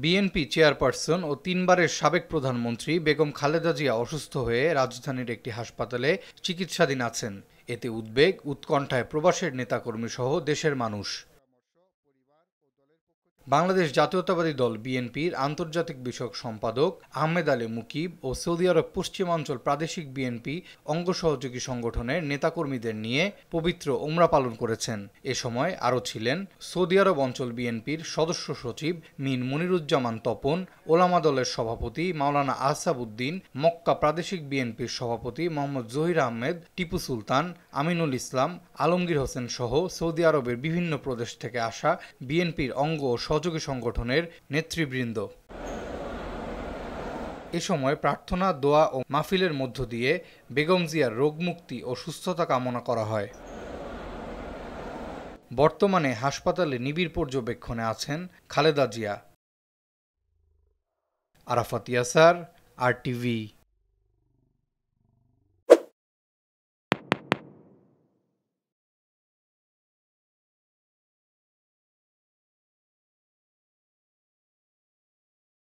BNP chairperson ও ৩ বারের সাবেক প্রধানমন্ত্রী বেগম খালেদা জিয়া অসুস্থ হয়ে রাজধানীর একটি হাসপাতালে চিকিৎসাধীন আছেন। এতে উদ্বেগ, উৎকণ্ঠায় প্রবাসের নেতাকর্মীসহ দেশের মানুষ। বাংলাদেশ জাতীয়তাবাদী দল বিএনপির আন্তর্জাতিক বিষয়ক সম্পাদক আহমেদ আলী মুকিব ও সৌদি আরব পশ্চিমাঞ্চল প্রাদেশিক বিএনপি অঙ্গ সহযোগী সংগঠনের নেতাকর্মীদের নিয়ে পবিত্র ওমরা পালন করেছেন। এ সময় আরও ছিলেন সৌদি আরব অঞ্চল বিএনপির সদস্য সচিব মিন মনিরুজ্জামান তপন, ওলামা দলের সভাপতি মাওলানা আহসাব উদ্দিন, মক্কা প্রাদেশিক বিএনপির সভাপতি মোহাম্মদ জহির আহমেদ, টিপু সুলতান, আমিনুল ইসলাম, আলমগীর হোসেন সহ সৌদি আরবের বিভিন্ন প্রদেশ থেকে আসা বিএনপির অঙ্গ ও সহযোগী সংগঠনের নেতৃবৃন্দ। এ সময় প্রার্থনা, দোয়া ও মাহফিলের মধ্য দিয়ে বেগম জিয়ার রোগমুক্তি ও সুস্থতা কামনা করা হয়। বর্তমানে হাসপাতালে নিবিড় পর্যবেক্ষণে আছেন খালেদা জিয়া। আরাফাত ইয়াসার, RTV।